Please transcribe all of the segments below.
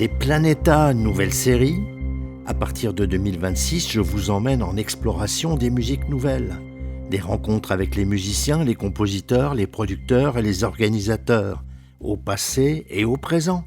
C'est Planeta, nouvelle série. À partir de 2026, je vous emmène en exploration des musiques nouvelles. Des rencontres avec les musiciens, les compositeurs, les producteurs et les organisateurs, au passé et au présent.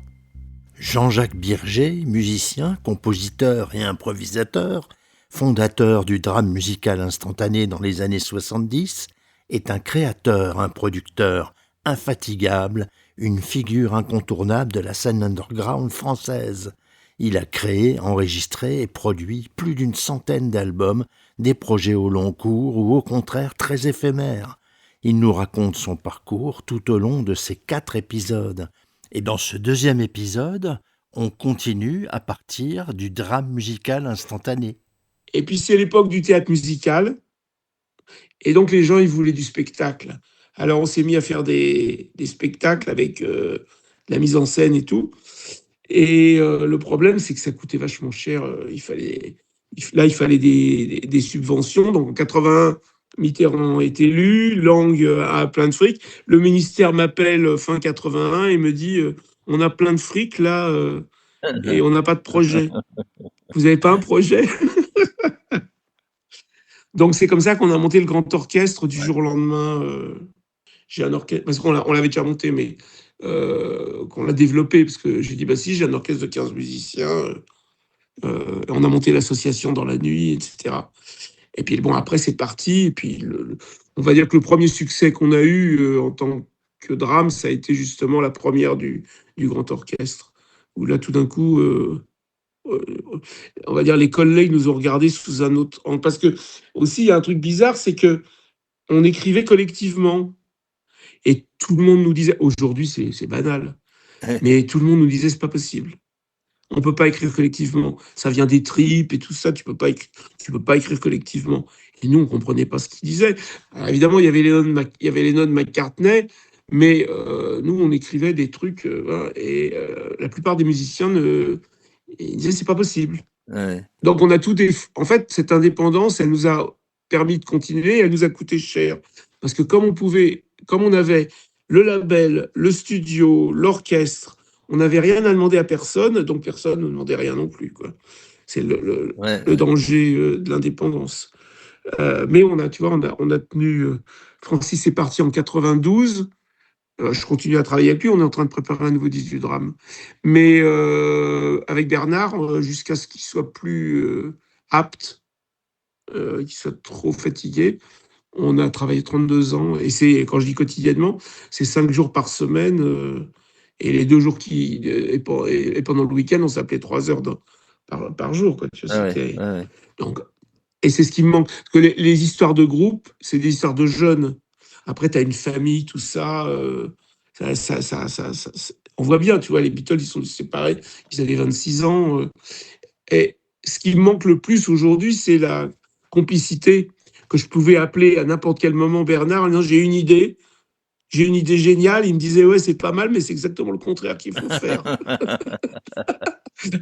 Jean-Jacques Birger, musicien, compositeur et improvisateur, fondateur du drame musical instantané dans les années 70, est un créateur, un producteur infatigable, une figure incontournable de la scène underground française. Il a créé, enregistré et produit plus d'une centaine d'albums, des projets au long cours ou au contraire très éphémères. Il nous raconte son parcours tout au long de ces 4 épisodes. Et dans ce deuxième épisode, on continue à partir du drame musical instantané. Et puis c'est l'époque du théâtre musical, et donc les gens ils voulaient du spectacle. Alors on s'est mis à faire des spectacles avec la mise en scène et tout. Et le problème c'est que ça coûtait vachement cher. Il fallait des subventions. Donc en 81, Mitterrand est élu, Lang a plein de fric. Le ministère m'appelle fin 81 et me dit on a plein de fric là et on n'a pas de projet. Vous n'avez pas un projet? Donc c'est comme ça qu'on a monté le grand orchestre du jour au lendemain. J'ai un orchestre, parce qu'on l'avait déjà monté, mais qu'on l'a développé, parce que j'ai dit, bah si, j'ai un orchestre de 15 musiciens. On a monté l'association dans la nuit, etc. Et puis bon, après c'est parti. Et puis on va dire que le premier succès qu'on a eu en tant que drame, ça a été justement la première du grand orchestre, où là tout d'un coup... on va dire les collègues nous ont regardés sous un autre angle. Parce que aussi il y a un truc bizarre, c'est que on écrivait collectivement et tout le monde nous disait, aujourd'hui c'est banal, mais tout le monde nous disait c'est pas possible, on peut pas écrire collectivement, ça vient des tripes et tout ça, tu peux pas écrire collectivement. Et nous on comprenait pas ce qu'ils disaient. Alors, évidemment il y avait Lennon, McCartney, mais nous on écrivait des trucs voilà, et la plupart des musiciens ils disaient c'est pas possible. Ouais. Donc on a en fait, cette indépendance, elle nous a permis de continuer, elle nous a coûté cher. Parce que comme on avait le label, le studio, l'orchestre, on n'avait rien à demander à personne, donc personne ne demandait rien non plus, quoi. C'est le danger de l'indépendance. Mais tu vois, on a tenu... Francis est parti en 92. Je continue à travailler avec lui, on est en train de préparer un nouveau disque du drame. Mais avec Bernard, jusqu'à ce qu'il soit plus apte, qu'il soit trop fatigué, on a travaillé 32 ans. Et quand je dis quotidiennement, c'est 5 jours par semaine. Et les 2 jours et pendant le week-end, on s'appelait 3 heures par jour, quoi. Tu vois, donc, et c'est ce qui me manque. Parce que les histoires de groupe, c'est des histoires de jeunes. Après, tu as une famille, tout ça, on voit bien, tu vois, les Beatles, ils sont séparés, ils avaient 26 ans. Et ce qui me manque le plus aujourd'hui, c'est la complicité que je pouvais appeler à n'importe quel moment Bernard en disant j'ai une idée géniale. Il me disait ouais, c'est pas mal, mais c'est exactement le contraire qu'il faut faire.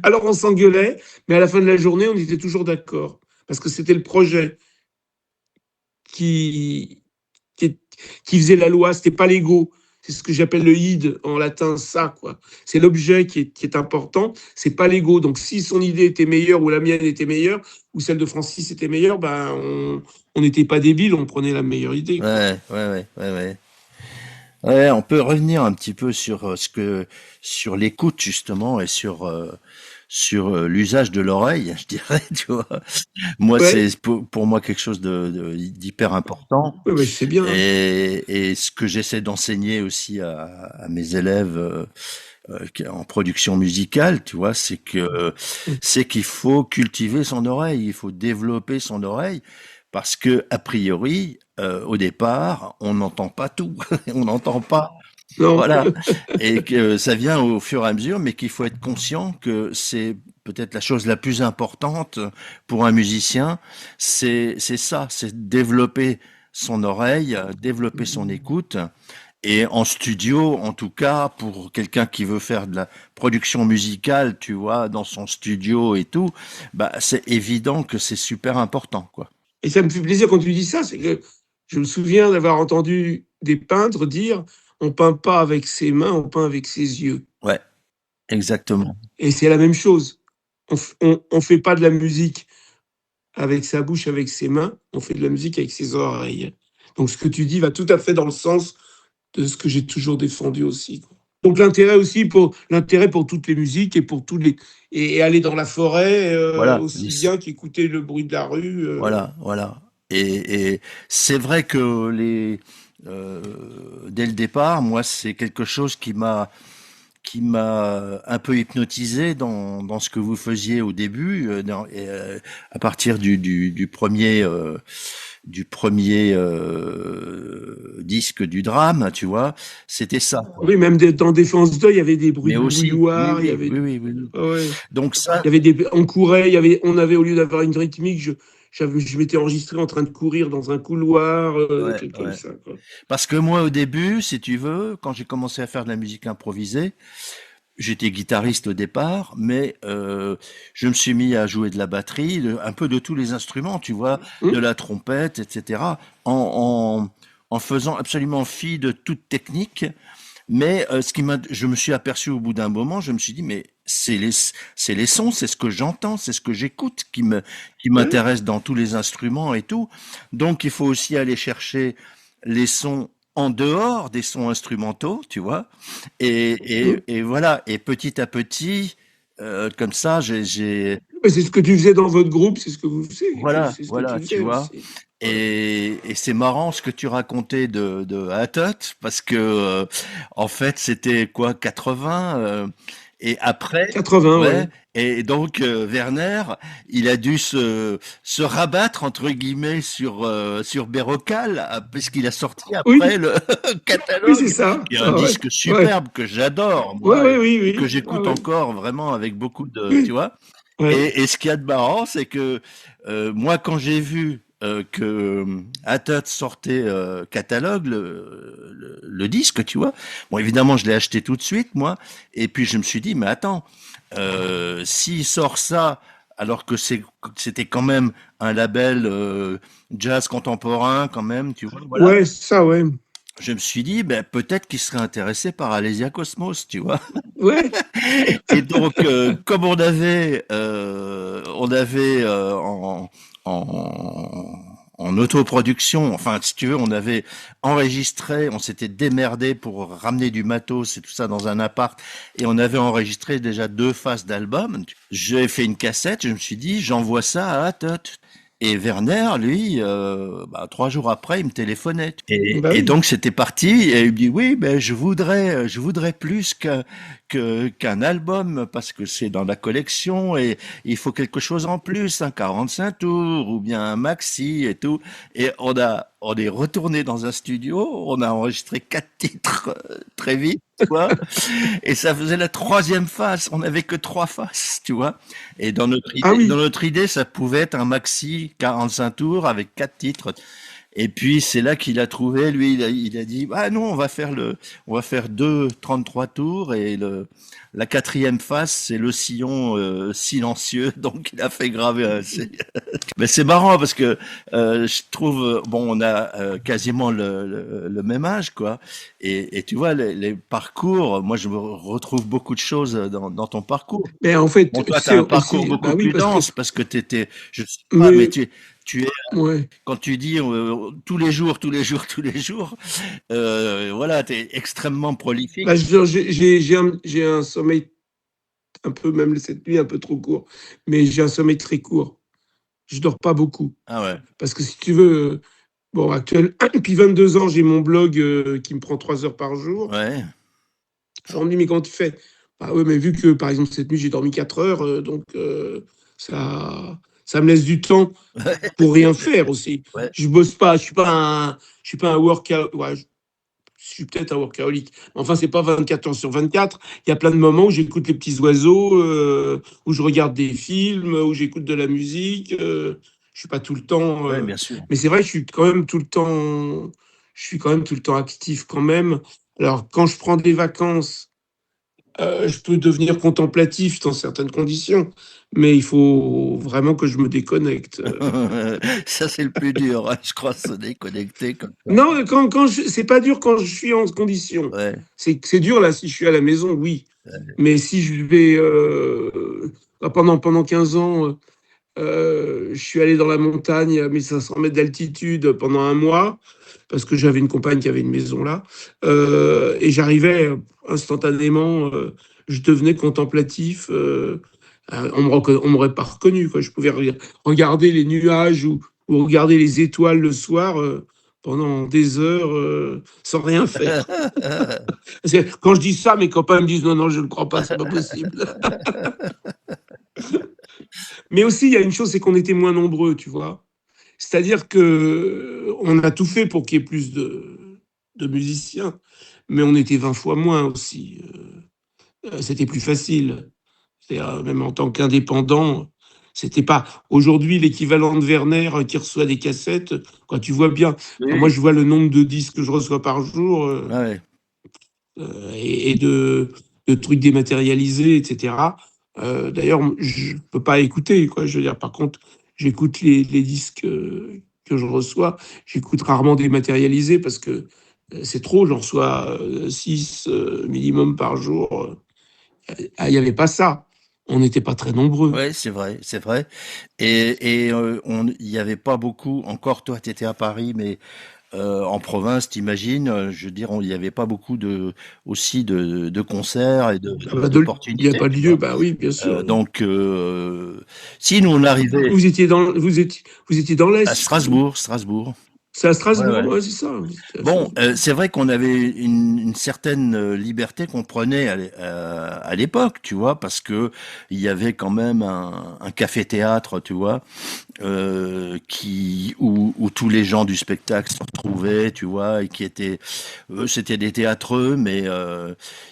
Alors on s'engueulait, mais à la fin de la journée, on était toujours d'accord. Parce que c'était le projet qui faisait la loi, c'était pas l'ego. C'est ce que j'appelle le id en latin, ça, quoi. C'est l'objet qui est important, c'est pas l'ego. Donc, si son idée était meilleure ou la mienne était meilleure, ou celle de Francis était meilleure, ben, on n'était pas débiles, on prenait la meilleure idée, quoi. Ouais, on peut revenir un petit peu sur sur l'écoute justement et sur l'usage de l'oreille, je dirais, tu vois. Moi, Ouais. c'est pour moi quelque chose d'hyper important. Ouais, je sais bien. Et ce que j'essaie d'enseigner aussi à mes élèves en production musicale, tu vois, c'est qu'il faut cultiver son oreille, il faut développer son oreille, parce que a priori, au départ, on n'entend pas tout, on n'entend pas. Non. Voilà, et que ça vient au fur et à mesure, mais qu'il faut être conscient que c'est peut-être la chose la plus importante pour un musicien, c'est ça, c'est développer son oreille, développer son écoute. Et en studio, en tout cas, pour quelqu'un qui veut faire de la production musicale, tu vois, dans son studio et tout, bah, c'est évident que c'est super important, quoi. Et ça me fait plaisir quand tu dis ça, c'est que je me souviens d'avoir entendu des peintres dire on peint pas avec ses mains, on peint avec ses yeux. Ouais. exactement. Et c'est la même chose. On fait pas de la musique avec sa bouche, avec ses mains, on fait de la musique avec ses oreilles. Donc ce que tu dis va tout à fait dans le sens de ce que j'ai toujours défendu aussi, quoi. Donc l'intérêt pour toutes les musiques et pour tous les et aller dans la forêt, Voilà, aussi bien qu'écouter le bruit de la rue, voilà, voilà. Et c'est vrai que euh, dès le départ, moi, c'est quelque chose qui m'a un peu hypnotisé dans ce que vous faisiez au début, à partir du premier disque du drame, tu vois, c'était ça, quoi. oui, même dans Défense 2, il y avait des bruits Mais de aussi, oui, bouilloire, il y oui, avait oui, oui, oui, oui. ouais, ouais. Donc ça, Il y avait on courait, on avait, au lieu d'avoir une rythmique, je m'étais enregistré en train de courir dans un couloir, des ouais, trucs comme ouais. ça, quoi. Parce que moi, au début, si tu veux, quand j'ai commencé à faire de la musique improvisée, j'étais guitariste au départ, mais je me suis mis à jouer de la batterie, un peu de tous les instruments, tu vois, de Hum, la trompette, etc., en faisant absolument fi de toute technique. Mais je me suis aperçu au bout d'un moment, je me suis dit, mais c'est les sons, c'est ce que j'entends, c'est ce que j'écoute qui ouais, m'intéresse dans tous les instruments et tout. Donc il faut aussi aller chercher les sons en dehors des sons instrumentaux, tu vois. Et, hum. et voilà. Et petit à petit, comme ça, Mais c'est ce que tu faisais dans votre groupe, c'est ce que vous faisiez, voilà, c'est ce que tu voilà, tu faisais vois. aussi. Ouais. Et c'est marrant ce que tu racontais de Hatot, parce que en fait c'était quoi, 80, et après, 80, ouais. ouais. Et donc Werner, il a dû se rabattre entre guillemets sur Bérocal, puisqu'il a sorti après Oui, le oui, c'est catalogue, ça. qui est un Ah ouais, disque ouais. superbe que j'adore Ouais, moi, ouais, oui, et que oui. Ah j'écoute ouais. encore vraiment avec beaucoup de, tu Oui, vois. ouais. Et ce qu'il y a de marrant, c'est que moi, quand j'ai vu que Atat sortait catalogue, le disque, tu vois, bon, évidemment, je l'ai acheté tout de suite, moi, et puis je me suis dit, mais attends, s'il sort ça, alors que c'était quand même un label jazz contemporain, quand même, tu vois, voilà. Ouais, ça, ouais. Je me suis dit, ben, peut-être qu'il serait intéressé par Alésia Cosmos, tu vois. Ouais. Et donc, comme on avait en autoproduction, enfin, si tu veux, on avait enregistré, on s'était démerdé pour ramener du matos et tout ça dans un appart, et on avait enregistré déjà 2 faces d'album. J'ai fait une cassette, je me suis dit, j'envoie ça à Atot. Et Werner, lui, 3 jours après, il me téléphonait. Et, Bah et oui. donc c'était parti. Et il me dit oui, ben je voudrais plus qu'un album parce que c'est dans la collection et il faut quelque chose en plus, un 45 tours ou bien un maxi et tout. Et on est retourné dans un studio, on a enregistré 4 titres très vite, tu vois. Et ça faisait la troisième face. On n'avait que 3 faces, tu vois. Et dans notre Ah idée, dans oui. notre idée, ça pouvait être un maxi 45 tours avec 4 titres. Et puis c'est là qu'il a trouvé, lui, il a dit, ah non, on va faire 2 33 tours et la quatrième face, c'est le sillon silencieux, donc il a fait graver. Mais c'est marrant parce que je trouve, bon, on a quasiment le même âge, quoi. Et tu vois, les parcours, moi je me retrouve beaucoup de choses dans ton parcours. Mais en fait, Bon, tu toi, tu sais as un parcours aussi, beaucoup bah oui, plus parce que, dense parce que je sais pas, mais mais, tu es ouais. quand tu dis tous les jours, tous les jours, tous les jours, voilà, tu es extrêmement prolifique. Bah, j'ai un sommeil un peu, même cette nuit, un peu trop court, mais j'ai un sommeil très court. Je dors pas beaucoup. Ah ouais, Parce que si tu veux, bon, depuis 22 ans, j'ai mon blog qui me prend 3 heures par jour. ouais. Alors on me dit, mais comment tu fais? Bah ouais, mais vu que par exemple cette nuit j'ai dormi 4 heures, donc ça me laisse du temps pour rien faire aussi. Ouais. Je bosse pas, je suis pas un workaholic. Ouais, je suis peut-être un workaholic. Enfin, c'est pas 24 heures sur 24. Il y a plein de moments où j'écoute les petits oiseaux, où je regarde des films, où j'écoute de la musique. Je suis pas tout le temps. Ouais, bien sûr. Mais c'est vrai que je suis quand même tout le temps. Je suis quand même tout le temps actif quand même. Alors, quand je prends des vacances, je peux devenir contemplatif dans certaines conditions, mais il faut vraiment que je me déconnecte. Ça, c'est le plus dur, hein, je crois, se déconnecter comme ça. Non, c'est pas dur quand je suis en condition. Ouais, C'est dur là si je suis à la maison, oui. Mais si je vais pendant 15 ans, je suis allé dans la montagne à 1500 mètres d'altitude pendant un mois parce que j'avais une compagne qui avait une maison là, et j'arrivais instantanément, je devenais contemplatif. On m'aurait pas reconnu, quoi. Je pouvais regarder les nuages ou regarder les étoiles le soir pendant des heures sans rien faire. Quand je dis ça, mes copains me disent non, non, je ne crois pas, c'est pas possible. Mais aussi, il y a une chose, c'est qu'on était moins nombreux, tu vois. C'est-à-dire que on a tout fait pour qu'il y ait plus de musiciens, mais on était 20 fois moins aussi. C'était plus facile. Même en tant qu'indépendant, c'était pas aujourd'hui l'équivalent de Werner qui reçoit des cassettes. Quand tu vois bien, quand moi Oui. je vois le nombre de disques que je reçois par jour Ouais. et de trucs dématérialisés, etc. D'ailleurs, je peux pas écouter, quoi. Je veux dire, par contre, j'écoute les disques que je reçois. J'écoute rarement dématérialisés parce que c'est trop. J'en reçois 6 minimum par jour. Il n'y avait pas ça. On n'était pas très nombreux. Ouais, c'est vrai, c'est vrai. Il y avait pas beaucoup. Encore, toi, tu étais à Paris, mais en province, t'imagines, je veux dire, il n'y avait pas beaucoup aussi de concerts et Ah bah, il n'y a d'opportunités, pas de tu lieu, vois. bah oui, bien sûr. Donc, si nous on arrivait Vous étiez dans à l'Est, vous. Strasbourg, Strasbourg. C'est à Ouais, Strasbourg, ouais. ouais, c'est ça. Vous étiez à Bon, Strasbourg. c'est vrai qu'on avait une certaine liberté qu'on prenait à l'époque, tu vois, parce que il y avait quand même un café-théâtre, tu vois, où tous les gens du spectacle se retrouvaient, tu vois, et qui étaient, c'était des théâtreux, mais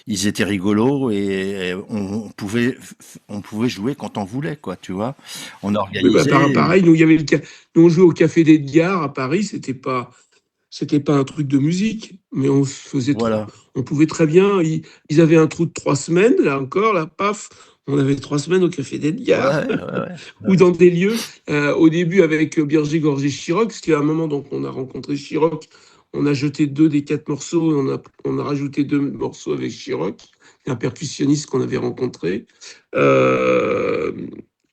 ils étaient rigolos et on pouvait jouer quand on voulait, quoi, tu vois. On Oui, bah, organisait, pareil, nous, nous, on jouait au Café d'Edgar à Paris, c'était pas un truc de musique, mais voilà. on pouvait très bien, ils avaient un trou de 3 semaines, là encore, là, paf, on avait 3 semaines au Café d'Edgar, Ouais, ouais, ouais. ou Ouais. dans des lieux, au début avec Birger Gorgé Chiroc, parce qu'à un moment, donc, on a rencontré Chiroc, on a jeté 2 des 4 morceaux, on a rajouté 2 morceaux avec Chiroc, un percussionniste qu'on avait rencontré. Euh,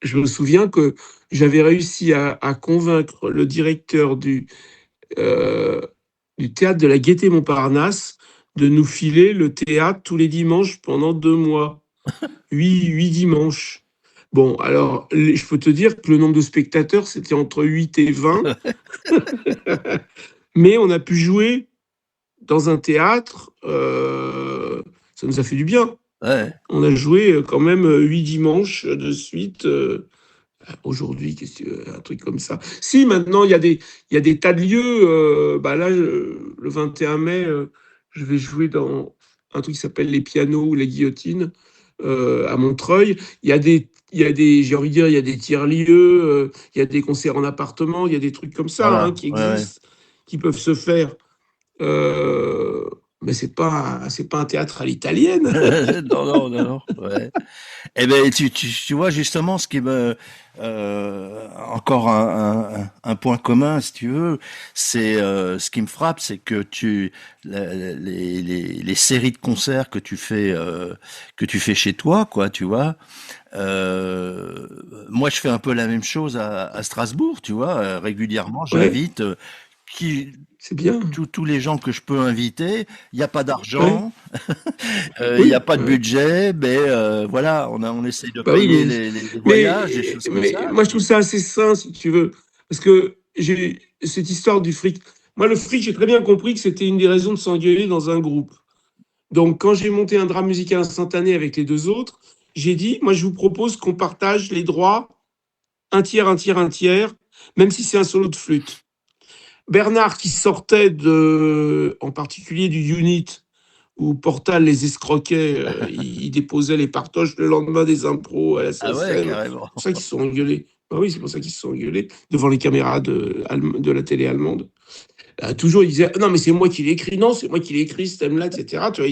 je me souviens que j'avais réussi à convaincre le directeur euh, du théâtre de la Gaîté-Montparnasse de nous filer le théâtre tous les dimanches pendant 2 mois. Huit dimanches. Bon, alors, je peux te dire que le nombre de spectateurs, c'était entre 8 et 20, mais on a pu jouer dans un théâtre, ça nous a fait du bien. Ouais. On a joué quand même 8 dimanches de suite. Aujourd'hui, un truc comme ça. Si, maintenant, il y a des tas de lieux. Bah là, le 21 mai, je vais jouer dans un truc qui s'appelle les pianos ou les guillotines à Montreuil. J'ai envie de dire, il y a des tiers-lieux, il y a des concerts en appartement, il y a des trucs comme ça hein, Voilà. qui Ouais, ouais. existent, qui peuvent se faire. Euh, mais c'est pas un théâtre à l'italienne. Non, non, non, non. Ouais. Eh ben, tu vois justement ce qui me encore un point commun, si tu veux, c'est ce qui me frappe, c'est que les séries de concerts que tu fais chez toi, quoi, tu vois. Moi, je fais un peu la même chose à Strasbourg, tu vois. Régulièrement, Ouais, j'invite qui c'est bien. tous les gens que je peux inviter. Il n'y a pas Ouais, d'argent, il n'y a oui. pas de Ouais. budget, mais voilà, on essaye de Bah oui, payer les voyages, des choses comme mais ça. moi je trouve ça assez sain, si tu veux, parce que j'ai cette histoire du fric. Moi, le fric, j'ai très bien compris que c'était une des raisons de s'engueuler dans un groupe. Donc, quand j'ai monté un drame musical instantané avec les 2 autres, j'ai dit, moi, je vous propose qu'on partage les droits, un tiers, un tiers, un tiers, même si c'est un solo de flûte. Bernard, qui sortait en particulier du unit, où Portal les escroquait, ils déposaient les partoches le lendemain des impros à la Ah ouais, SACEM. C'est carrément. pour ça qu'ils se sont engueulés. Bah oui, c'est pour ça qu'ils se sont engueulés devant les caméras de la télé allemande. Toujours, ils disaient non, mais c'est moi qui l'ai écrit. Non, c'est moi qui l'ai écrit, ce thème-là, etc. Tu vois,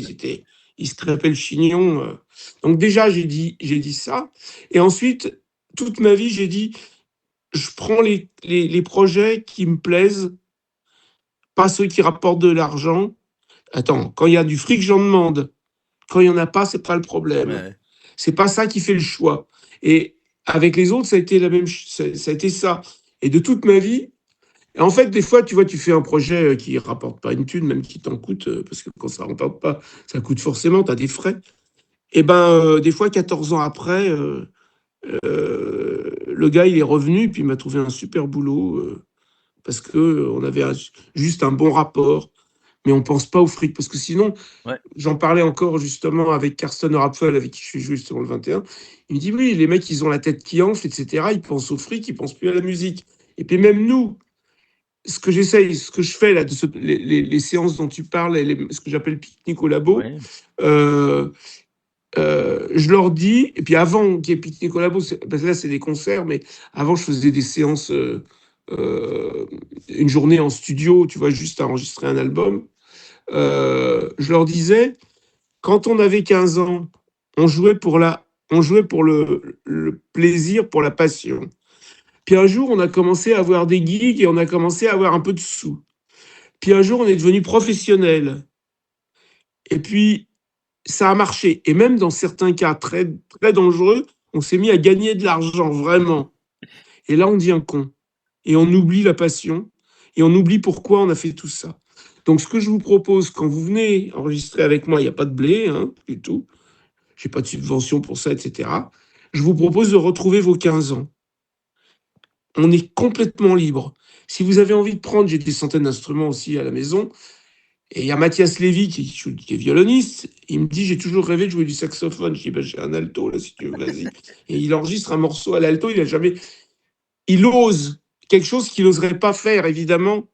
ils se crêpaient le chignon. Donc, déjà, j'ai dit ça. Et ensuite, toute ma vie, j'ai dit je prends les projets qui me plaisent, pas ceux qui rapportent de l'argent. Attends, quand il y a du fric, j'en demande. Quand il n'y en a pas, c'est pas le problème. Ouais. C'est pas ça qui fait le choix. Et avec les autres, ça a été ça a été ça. Et de toute ma vie, et en fait, des fois, tu vois, tu fais un projet qui rapporte pas une thune, même qui t'en coûte, parce que quand ça rapporte pas, ça coûte forcément, tu as des frais. Et ben, des fois, 14 ans après, le gars, il est revenu, puis il m'a trouvé un super boulot, parce que on avait juste un bon rapport, mais on pense pas au fric, parce que sinon, Ouais. j'en parlais encore justement avec Karsten Rapfel, avec qui je suis joué justement le 21. Il me dit, oui, les mecs, ils ont la tête qui enfle, etc. Ils pensent au fric, ils pensent plus à la musique. Et puis même nous, ce que j'essaye, ce que je fais là, les séances dont tu parles, ce que j'appelle pique-nique au labo, Ouais. euh, je leur dis, et puis avant qu'il y ait pique-nique au labo, parce que là c'est des concerts, mais avant je faisais des séances, une journée en studio, tu vois, juste à enregistrer un album. Je leur disais, quand on avait 15 ans, on jouait pour le plaisir, pour la passion. Puis un jour, on a commencé à avoir des gigs et on a commencé à avoir un peu de sous. Puis un jour, on est devenu professionnel. Et puis, ça a marché. Et même dans certains cas très, très dangereux, on s'est mis à gagner de l'argent, vraiment. Et là, on devient con. Et on oublie la passion. Et on oublie pourquoi on a fait tout ça. Donc, ce que je vous propose, quand vous venez enregistrer avec moi, il n'y a pas de blé, hein, du tout. Je n'ai pas de subvention pour ça, etc. Je vous propose de retrouver vos 15 ans. On est complètement libre. Si vous avez envie de prendre, j'ai des centaines d'instruments aussi à la maison. Et il y a Mathias Lévy qui est violoniste. Il me dit, j'ai toujours rêvé de jouer du saxophone. Je dis, ben, j'ai un alto, là, si tu veux, vas-y. Et il enregistre un morceau à l'alto. Il a jamais. Il ose quelque chose qu'il n'oserait pas faire, évidemment.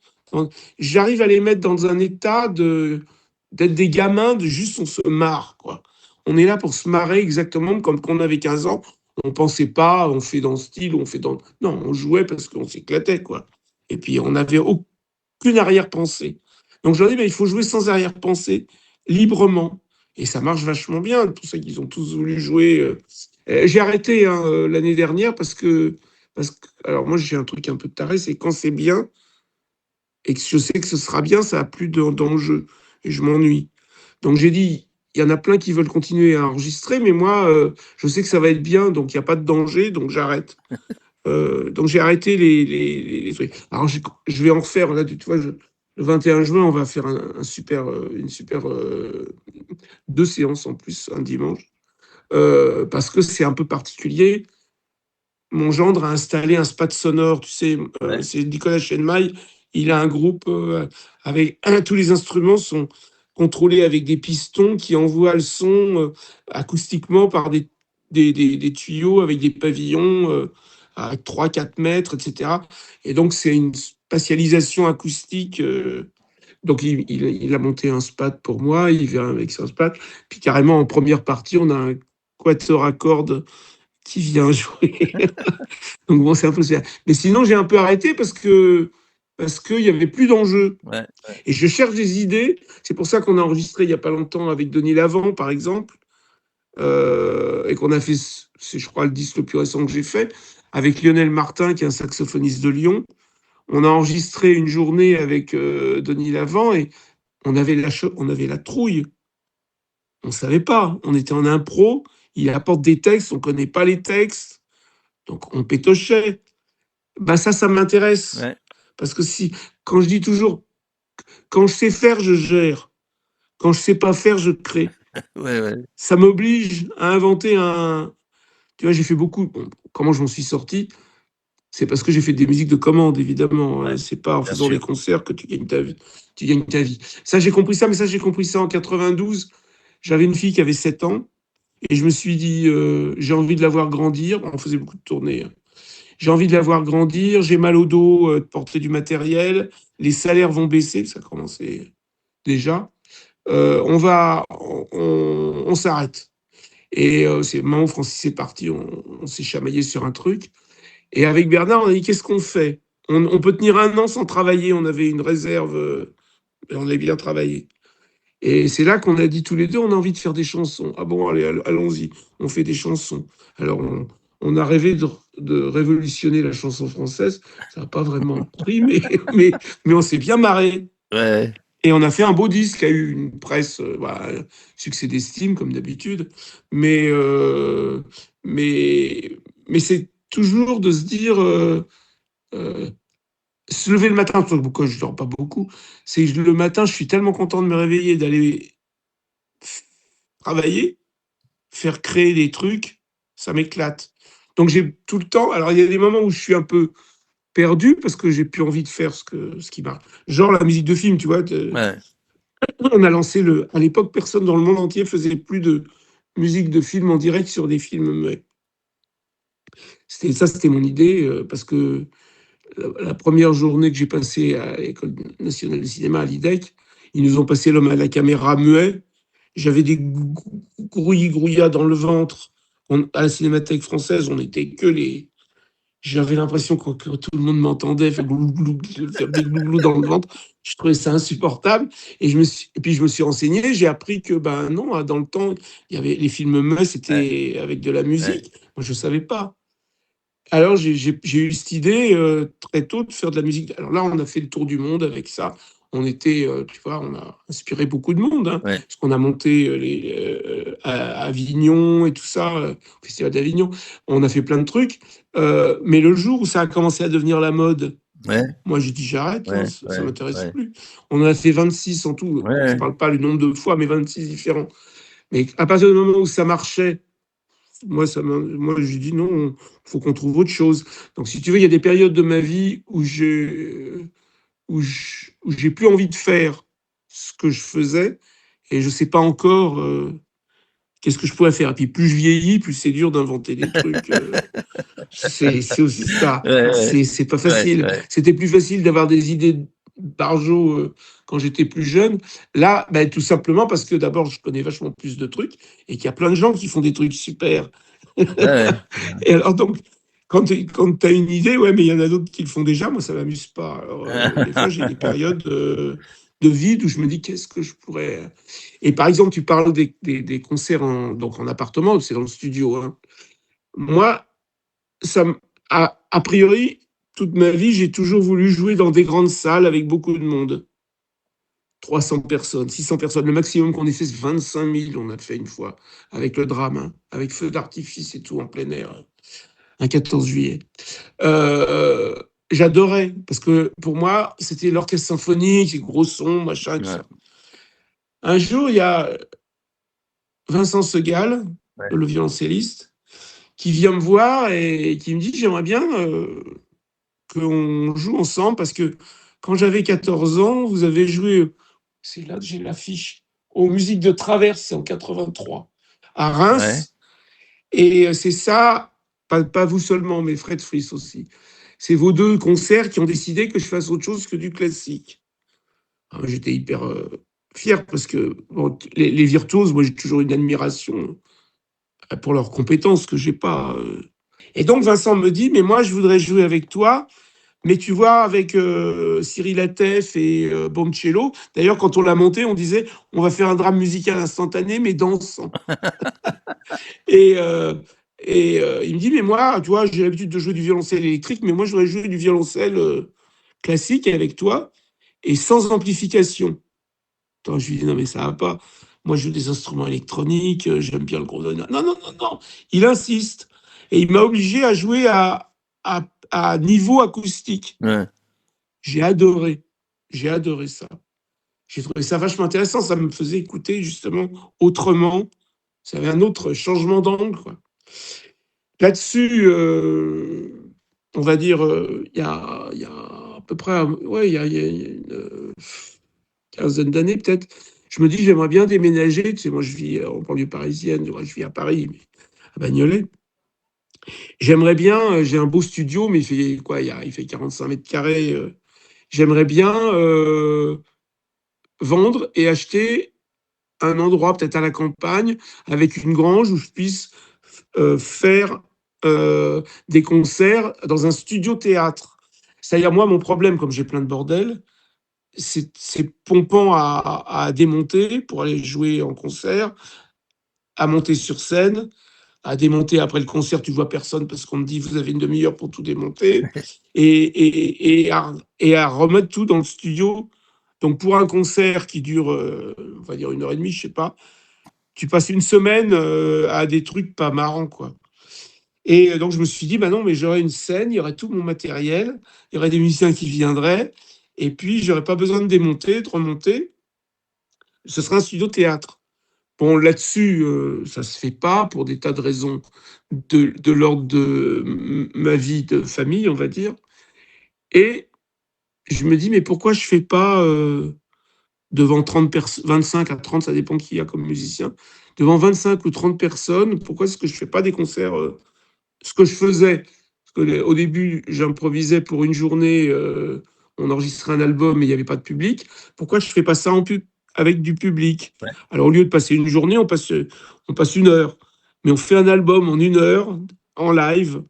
J'arrive à les mettre dans un état d'être des gamins, de juste on se marre, quoi. On est là pour se marrer exactement comme quand on avait 15 ans. On pensait pas, on fait dans le style, on fait dans. Non, on jouait parce qu'on s'éclatait, quoi. Et puis on n'avait aucune arrière-pensée. Donc je leur dis, ben, il faut jouer sans arrière-pensée, librement. Et ça marche vachement bien. C'est pour ça qu'ils ont tous voulu jouer. J'ai arrêté hein, l'année dernière parce que, alors moi j'ai un truc un peu taré, c'est quand c'est bien et que je sais que ce sera bien, ça n'a plus d'enjeu et je m'ennuie. Donc j'ai dit, il y en a plein qui veulent continuer à enregistrer, mais moi je sais que ça va être bien, donc il n'y a pas de danger, donc j'arrête. Donc j'ai arrêté les trucs. Alors je vais en refaire, là tu vois, le 21 juin, on va faire une super 2 séances en plus, un dimanche, parce que c'est un peu particulier. Mon gendre a installé un spat sonore, tu sais, Ouais. c'est Nicolas Chenmaille, il a un groupe avec tous les instruments sont contrôlés avec des pistons qui envoient le son acoustiquement par des tuyaux avec des pavillons à 3-4 mètres, etc. Et donc c'est une spatialisation acoustique. Donc il a monté un spat pour moi, il vient avec son spat. Puis carrément en première partie, on a un quatuor à cordes qui vient jouer. Donc bon, c'est un peu ça. Mais sinon, j'ai un peu arrêté parce qu'il y avait plus d'enjeux. Ouais. Et je cherche des idées. C'est pour ça qu'on a enregistré il y a pas longtemps avec Denis Lavant, par exemple, et qu'on a fait, c'est je crois le disque le plus récent que j'ai fait, avec Lionel Martin, qui est un saxophoniste de Lyon. On a enregistré une journée avec Denis Lavant et on avait la trouille. On ne savait pas. On était en impro. Il apporte des textes, on ne connaît pas les textes. Donc on pétochait. Ben ça m'intéresse. Ouais. Parce que quand je dis toujours, quand je sais faire, je gère. Quand je sais pas faire, je crée. Ouais, ouais. Ça m'oblige à inventer un. Tu vois, j'ai fait beaucoup. Bon, comment je m'en suis sorti? C'est parce que j'ai fait des musiques de commande, évidemment. Ouais. C'est pas en Bien faisant les sûr. concerts que tu gagnes ta vie. Tu gagnes ta vie. Ça, j'ai compris ça, mais ça, j'ai compris ça en 92. J'avais une fille qui avait 7 ans et je me suis dit, j'ai envie de la voir grandir. On faisait beaucoup de tournées, hein. J'ai envie de la voir grandir, j'ai mal au dos de porter du matériel, les salaires vont baisser, ça a commencé déjà. On s'arrête. Et c'est le moment où Francis est parti, on s'est chamaillé sur un truc. Et avec Bernard, on a dit qu'est-ce qu'on fait? On peut tenir un an sans travailler, on avait une réserve, et on avait bien travaillé. Et c'est là qu'on a dit tous les deux, on a envie de faire des chansons. Ah bon, allez, allons-y, on fait des chansons. Alors, on a rêvé de révolutionner la chanson française. Ça n'a pas vraiment pris, mais on s'est bien marré. Ouais. Et on a fait un beau disque qui a eu une presse, voilà, succès d'estime, comme d'habitude. Mais, euh, mais, mais c'est toujours de se dire, euh, se lever le matin, pourquoi je dors pas beaucoup, c'est que le matin, je suis tellement content de me réveiller, d'aller travailler, faire créer des trucs, ça m'éclate. Donc j'ai tout le temps. Alors il y a des moments où je suis un peu perdu parce que j'ai plus envie de faire ce qui marche. Genre la musique de film, tu vois. Ouais. On a lancé le. À l'époque, personne dans le monde entier faisait plus de musique de film en direct sur des films muets. C'était mon idée parce que la première journée que j'ai passée à l'École nationale de cinéma à l'IDEC, ils nous ont passé l'homme à la caméra muet. J'avais des grouillis-grouillas dans le ventre. À la Cinémathèque française, on était que les. J'avais l'impression que tout le monde m'entendait faire faire des glouglous dans le ventre. Je trouvais ça insupportable. Et puis je me suis renseigné. J'ai appris que ben non, dans le temps, il y avait les films muets, Ouais. c'était avec de la Ouais. musique. Moi, je savais pas. Alors j'ai eu cette idée très tôt de faire de la musique. Alors là, on a fait le tour du monde avec ça. On était, tu vois, on a inspiré beaucoup de monde, hein, Ouais. parce qu'on a monté à Avignon et tout ça, au Festival d'Avignon. On a fait plein de trucs. Mais le jour où ça a commencé à devenir la mode, Ouais. moi j'ai dit j'arrête, hein, Ouais. ça Ouais. m'intéresse Ouais. plus. On en a fait 26 en tout. Je Ouais. parle pas le nombre de fois, mais 26 différents. Mais à partir du moment où ça marchait, moi, j'ai dit non, il faut qu'on trouve autre chose. Donc, si tu veux, il y a des périodes de ma vie où j'ai plus envie de faire ce que je faisais et je sais pas encore qu'est-ce que je pourrais faire. Et puis, plus je vieillis, plus c'est dur d'inventer des trucs. C'est aussi ça. Ouais. C'est pas Ouais. facile. Ouais. C'était plus facile d'avoir des idées barjo quand j'étais plus jeune. Là, ben, tout simplement parce que d'abord, je connais vachement plus de trucs et qu'il y a plein de gens qui font des trucs super. Ouais. Et alors donc, quand tu as une idée, ouais, mais il y en a d'autres qui le font déjà, moi ça m'amuse pas. Alors, des fois, j'ai des périodes de vide où je me dis qu'est-ce que je pourrais. Et par exemple, tu parles des concerts donc en appartement, c'est dans le studio, hein. Moi, a priori, toute ma vie, j'ai toujours voulu jouer dans des grandes salles avec beaucoup de monde. 300 personnes, 600 personnes. Le maximum qu'on ait fait, c'est 25 000, on a fait une fois, avec le drame, hein, avec feu d'artifice et tout en plein air, un 14 juillet. Euh, J'adorais, parce que pour moi, c'était l'orchestre symphonique, les gros sons, machin, et tout Ouais. ça. Un jour, il y a Vincent Segal, Ouais. le violoncelliste, qui vient me voir et qui me dit j'aimerais bien qu'on joue ensemble parce que quand j'avais 14 ans, vous avez joué, c'est là que j'ai l'affiche, aux musiques de Traverse en 83 à Ouais. Reims. Et c'est ça, pas vous seulement, mais Fred Fries aussi. C'est vos deux concerts qui ont décidé que je fasse autre chose que du classique. Alors, j'étais hyper fier parce que bon, les virtuoses, moi j'ai toujours une admiration pour leurs compétences que j'ai pas. Et donc Vincent me dit, mais moi je voudrais jouer avec toi, mais tu vois, avec Cyril Atef et Boncello, d'ailleurs quand on l'a monté, on disait, on va faire un drame musical instantané, mais dansant. Et, il me dit, mais moi, tu vois, j'ai l'habitude de jouer du violoncelle électrique, mais moi, je voudrais jouer du violoncelle classique avec toi et sans amplification. Attends, je lui dis, non, mais ça va pas. Moi, je joue des instruments électroniques, j'aime bien le gros. Non, non, non, non. Il insiste. Et il m'a obligé à jouer à niveau acoustique. Ouais. J'ai adoré. J'ai adoré ça. J'ai trouvé ça vachement intéressant. Ça me faisait écouter justement autrement. Ça avait un autre changement d'angle, quoi. Là-dessus, on va dire, il y a à peu près, ouais, il y a une quinzaine d'années peut-être, je me dis, j'aimerais bien déménager. Tu sais, moi, je vis en banlieue parisienne, ouais, je vis à Paris, mais à Bagnolet. J'aimerais bien, j'ai un beau studio, mais il fait quoi, il fait 45 mètres carrés. J'aimerais bien vendre et acheter un endroit, peut-être à la campagne, avec une grange où je puisse faire des concerts dans un studio théâtre. C'est-à-dire, moi, mon problème, comme j'ai plein de bordel, c'est pompant à démonter pour aller jouer en concert, à monter sur scène, à démonter après le concert, tu vois personne parce qu'on me dit vous avez une demi-heure pour tout démonter, et à remettre tout dans le studio Donc pour un concert qui dure, on va dire 1 heure et demie, je sais pas, tu passes une semaine à des trucs pas marrants, quoi. Et donc je me suis dit, bah non, mais j'aurais une scène, il y aurait tout mon matériel, il y aurait des musiciens qui viendraient, et puis j'aurais pas besoin de démonter, de remonter. Ce serait un studio théâtre. Bon, là-dessus, ça se fait pas pour des tas de raisons de l'ordre de ma vie de famille, on va dire. Et je me dis, mais pourquoi je fais pas devant 25 à 30, ça dépend qui il y a comme musicien, devant 25 ou 30 personnes, pourquoi est-ce que je fais pas des concerts ce que je faisais, parce que au début, j'improvisais pour une journée, on enregistrait un album et il n'y avait pas de public. Pourquoi je ne fais pas ça avec du public? Ouais. Alors, au lieu de passer une journée, on passe 1 heure. Mais on fait un album en 1 heure, en live.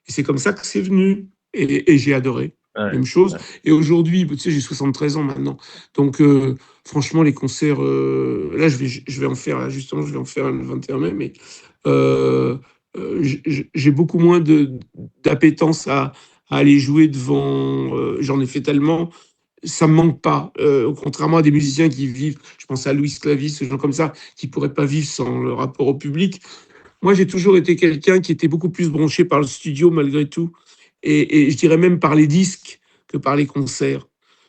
Et c'est comme ça que c'est venu. Et j'ai adoré. Ouais. Même chose. Ouais. Et aujourd'hui, tu sais, j'ai 73 ans maintenant. Donc, franchement, les concerts, là, je vais en faire, là, justement, je vais en faire le 21 mai, mais j'ai beaucoup moins d'appétence à aller jouer devant. J'en ai fait tellement, ça me manque pas. Contrairement à des musiciens qui vivent, je pense à Louis Clavis, ces gens comme ça, qui pourraient pas vivre sans le rapport au public. Moi, j'ai toujours été quelqu'un qui était beaucoup plus branché par le studio malgré tout, et je dirais même par les disques que par les concerts.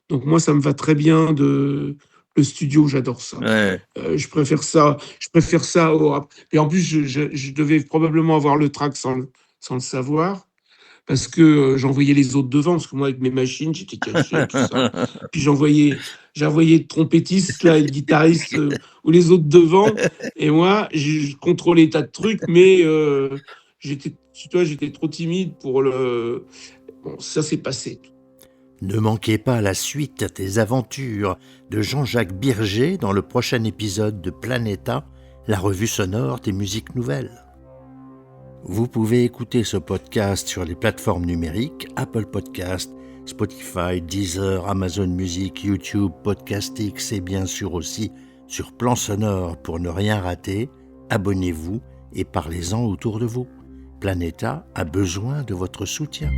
Donc moi, ça me va très bien le studio, j'adore ça. Ouais. Je préfère ça au rap. Et en plus, je devais probablement avoir le track sans le savoir, parce que j'envoyais les autres devant, parce que moi, avec mes machines, j'étais caché, tout ça. Puis j'envoyais le trompettiste là, et le guitariste ou les autres devant, et moi, je contrôlais tas de trucs, mais j'étais trop timide pour le. Bon, ça s'est passé. Ne manquez pas la suite des aventures de Jean-Jacques Birger dans le prochain épisode de Planéta, la revue sonore des musiques nouvelles. Vous pouvez écouter ce podcast sur les plateformes numériques Apple Podcast, Spotify, Deezer, Amazon Music, YouTube, Podcastix et bien sûr aussi sur Plan Sonore. Pour ne rien rater, abonnez-vous et parlez-en autour de vous. Planéta a besoin de votre soutien.